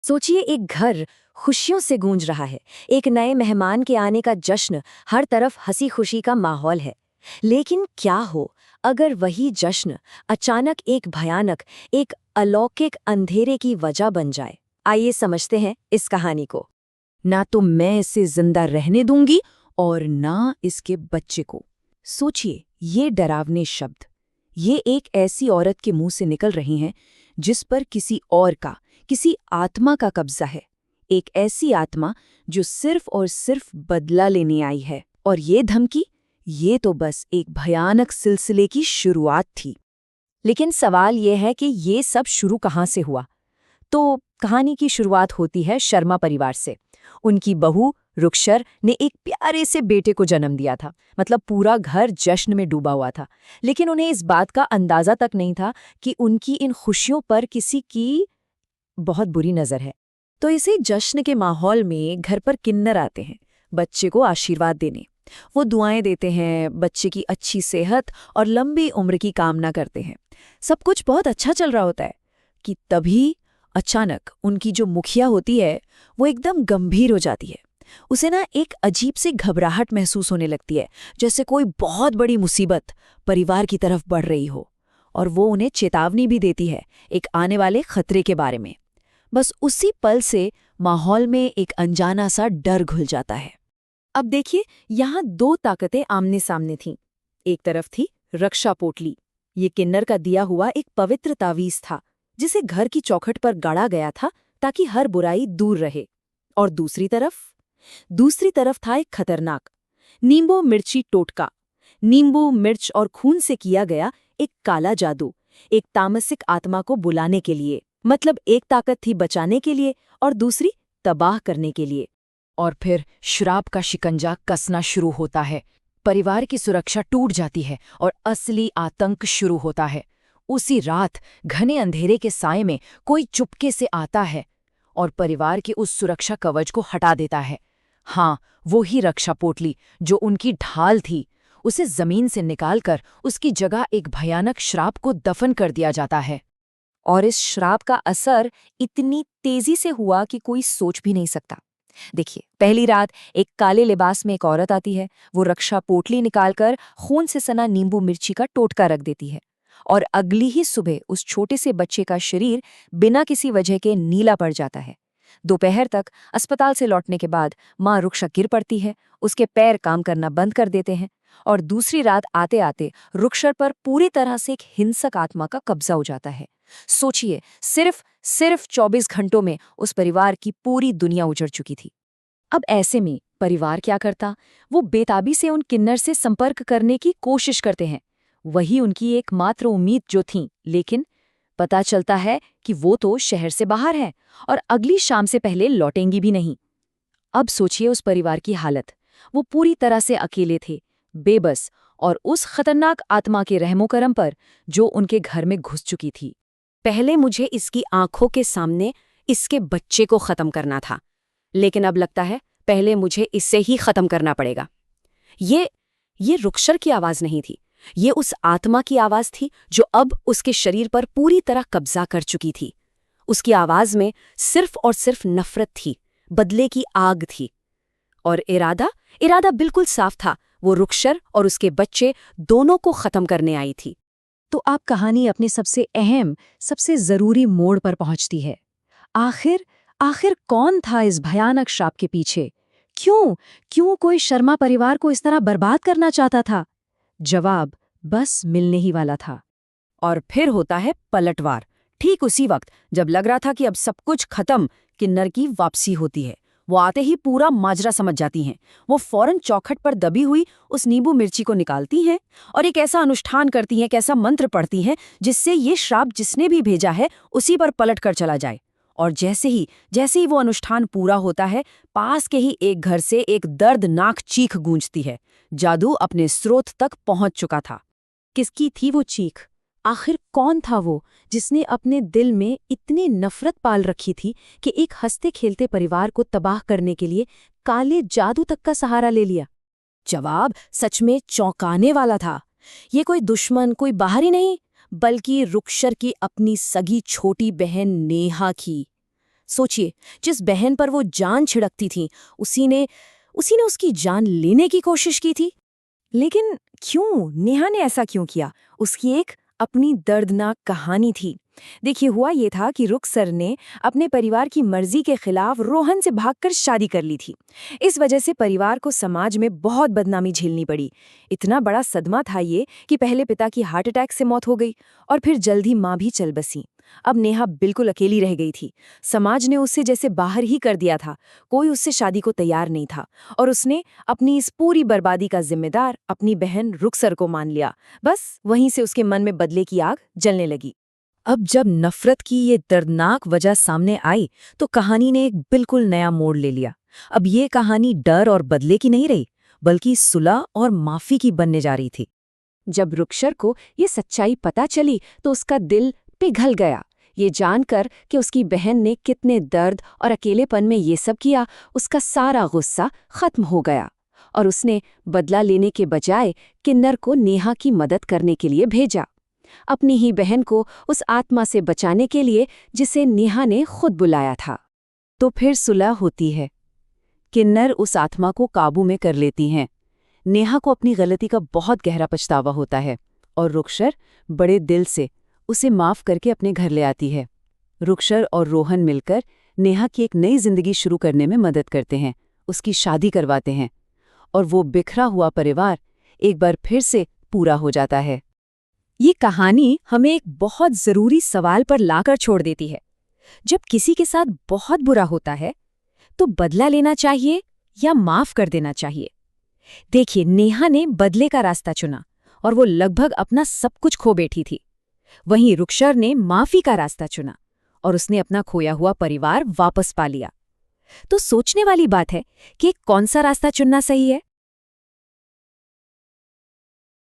सोचिए, एक घर खुशियों से गूंज रहा है। एक नए मेहमान के आने का जश्न, हर तरफ हंसी खुशी का माहौल है। लेकिन क्या हो अगर वही जश्न अचानक एक भयानक, एक अलौकिक अंधेरे की वजह बन जाए। आइए समझते हैं इस कहानी को। ना तो मैं इसे जिंदा रहने दूंगी और ना इसके बच्चे को। सोचिए, ये डरावने शब्द, ये एक ऐसी औरत के मुंह से निकल रही हैं जिस पर किसी और का, किसी आत्मा का कब्जा है। एक ऐसी आत्मा जो सिर्फ और सिर्फ बदला लेने आई है। और ये धमकी, ये तो बस एक भयानक सिलसिले की शुरुआत थी। लेकिन सवाल ये है कि ये सब शुरू कहाँ से हुआ। तो कहानी की शुरुआत होती है शर्मा परिवार से। उनकी बहू रुक्षर ने एक प्यारे से बेटे को जन्म दिया था। मतलब पूरा घर जश्न में डूबा हुआ था। लेकिन उन्हें इस बात का अंदाजा तक नहीं था कि उनकी इन खुशियों पर किसी की बहुत बुरी नजर है। तो इसी जश्न के माहौल में घर पर किन्नर आते हैं बच्चे को आशीर्वाद देने। वो दुआएं देते हैं, बच्चे की अच्छी सेहत और लंबी उम्र की कामना करते हैं। सब कुछ बहुत अच्छा चल रहा होता है कि तभी अचानक उनकी जो मुखिया होती है वो एकदम गंभीर हो जाती है। उसे ना एक अजीब सी घबराहट महसूस होने लगती है, जैसे कोई बहुत बड़ी मुसीबत परिवार की तरफ बढ़ रही हो। और वो उन्हें चेतावनी भी देती है एक आने वाले खतरे के बारे में। बस उसी पल से माहौल में एक अनजाना सा डर घुल जाता है। अब देखिए, यहाँ दो ताकतें आमने सामने थीं। एक तरफ थी रक्षा पोटली। ये किन्नर का दिया हुआ एक पवित्र तावीज था जिसे घर की चौखट पर गाड़ा गया था ताकि हर बुराई दूर रहे। और दूसरी तरफ था एक खतरनाक नींबू मिर्ची टोटका। नींबू, मिर्च और खून से किया गया एक काला जादू, एक तामसिक आत्मा को बुलाने के लिए। मतलब एक ताकत थी बचाने के लिए और दूसरी तबाह करने के लिए। और फिर श्राप का शिकंजा कसना शुरू होता है। परिवार की सुरक्षा टूट जाती है और असली आतंक शुरू होता है। उसी रात घने अंधेरे के साए में कोई चुपके से आता है और परिवार के उस सुरक्षा कवच को हटा देता है। हाँ, वो ही रक्षा पोटली जो उनकी ढाल थी, उसे जमीन से निकालकर उसकी जगह एक भयानक श्राप को दफन कर दिया जाता है। और इस श्राप का असर इतनी तेजी से हुआ कि कोई सोच भी नहीं सकता। देखिए, पहली रात एक काले लिबास में एक औरत आती है। वो रक्षा पोटली निकालकर खून से सना नींबू मिर्ची का टोटका रख देती है। और अगली ही सुबह उस छोटे से बच्चे का शरीर बिना किसी वजह के नीला पड़ जाता है। दोपहर तक अस्पताल से लौटने के बाद माँ रुक्षा गिर पड़ती है। उसके पैर काम करना बंद कर देते हैं। और दूसरी रात आते आते रुक्षर पर पूरी तरह से एक हिंसक आत्मा का कब्जा हो जाता है। सोचिए, सिर्फ 24 घंटों में उस परिवार की पूरी दुनिया उजड़ चुकी थी। अब ऐसे में परिवार क्या करता? वो बेताबी से उन किन्नर से संपर्क करने की कोशिश करते हैं। वही उनकी एकमात्र उम्मीद जो थी। लेकिन पता चलता है कि वो तो शहर से बाहर है और अगली शाम से पहले लौटेंगी भी नहीं। अब सोचिए उस परिवार की हालत। वो पूरी तरह से अकेले थे, बेबस, और उस खतरनाक आत्मा के रहमो करम पर जो उनके घर में घुस चुकी थी। पहले मुझे इसकी आंखों के सामने इसके बच्चे को खत्म करना था, लेकिन अब लगता है पहले मुझे इससे ही खत्म करना पड़ेगा। ये रुक्षर की आवाज नहीं थी, ये उस आत्मा की आवाज थी जो अब उसके शरीर पर पूरी तरह कब्जा कर चुकी थी। उसकी आवाज में सिर्फ और सिर्फ नफरत थी, बदले की आग थी। और इरादा बिल्कुल साफ था, वो रुक्षर और उसके बच्चे दोनों को खत्म करने आई थी। तो अब कहानी अपने सबसे अहम, सबसे जरूरी मोड़ पर पहुंचती है। आखिर कौन था इस भयानक श्राप के पीछे? क्यों कोई शर्मा परिवार को इस तरह बर्बाद करना चाहता था? जवाब बस मिलने ही वाला था। और फिर होता है पलटवार। ठीक उसी वक्त जब लग रहा था कि अब सब कुछ खत्म, किन्नर की वापसी होती है। वो आते ही पूरा माजरा समझ जाती हैं। वो फौरन चौखट पर दबी हुई उस नींबू मिर्ची को निकालती हैं और एक ऐसा अनुष्ठान करती हैं, एक ऐसा मंत्र पढ़ती हैं जिससे ये श्राप जिसने भी भेजा है उसी पर पलट कर चला जाए। और जैसे ही वो अनुष्ठान पूरा होता है, पास के ही एक घर से एक दर्दनाक चीख गूंजती है। जादू अपने स्रोत तक पहुंच चुका था। किसकी थी वो चीख? आखिर कौन था वो जिसने अपने दिल में इतनी नफरत पाल रखी थी कि एक हंसते खेलते परिवार को तबाह करने के लिए काले जादू तक का सहारा ले लिया? जवाब सच में चौंकाने वाला था। ये कोई दुश्मन, कोई बाहरी नहीं, बल्कि रुक्षर की अपनी सगी छोटी बहन नेहा की। सोचिए, जिस बहन पर वो जान छिड़कती थी, उसी ने उसकी जान लेने की कोशिश की थी। लेकिन क्यों? नेहा ने ऐसा क्यों किया? उसकी एक अपनी दर्दनाक कहानी थी। देखिए, हुआ ये था कि रुखसर ने अपने परिवार की मर्जी के खिलाफ रोहन से भागकर शादी कर ली थी। इस वजह से परिवार को समाज में बहुत बदनामी झेलनी पड़ी। इतना बड़ा सदमा था ये कि पहले पिता की हार्ट अटैक से मौत हो गई और फिर जल्द ही माँ भी चल बसी। अब नेहा बिल्कुल अकेली रह गई थी। समाज ने उसे जैसे बाहर ही कर दिया था। कोई उससे शादी को तैयार नहीं था और उसने अपनी इस पूरी बर्बादी का जिम्मेदार अपनी बहन रुखसर को मान लिया। बस वहीं से उसके मन में बदले की आग जलने लगी। अब जब नफरत की ये दर्दनाक वजह सामने आई तो कहानी ने एक बिल्कुल नया मोड़ ले लिया। अब ये कहानी डर और बदले की नहीं रही, बल्कि सुलह और माफी की बनने जा रही थी। जब रुखसर को ये सच्चाई पता चली तो उसका दिल पिघल गया। ये जानकर कि उसकी बहन ने कितने दर्द और अकेलेपन में ये सब किया, उसका सारा गुस्सा खत्म हो गया और उसने बदला लेने के बजाय किन्नर को नेहा की मदद करने के लिए भेजा, अपनी ही बहन को उस आत्मा से बचाने के लिए जिसे नेहा ने खुद बुलाया था। तो फिर सुलह होती है। किन्नर उस आत्मा को काबू में कर लेती हैं। नेहा को अपनी गलती का बहुत गहरा पछतावा होता है और रुखसर बड़े दिल से उसे माफ करके अपने घर ले आती है। रुखसर और रोहन मिलकर नेहा की एक नई जिंदगी शुरू करने में मदद करते हैं, उसकी शादी करवाते हैं और वो बिखरा हुआ परिवार एक बार फिर से पूरा हो जाता है। ये कहानी हमें एक बहुत जरूरी सवाल पर लाकर छोड़ देती है। जब किसी के साथ बहुत बुरा होता है तो बदला लेना चाहिए या माफ कर देना चाहिए? देखिए, नेहा ने बदले का रास्ता चुना और वो लगभग अपना सब कुछ खो बैठी थी। वहीं रुखसर ने माफी का रास्ता चुना और उसने अपना खोया हुआ परिवार वापस पा लिया। तो सोचने वाली बात है कि कौन सा रास्ता चुनना सही है।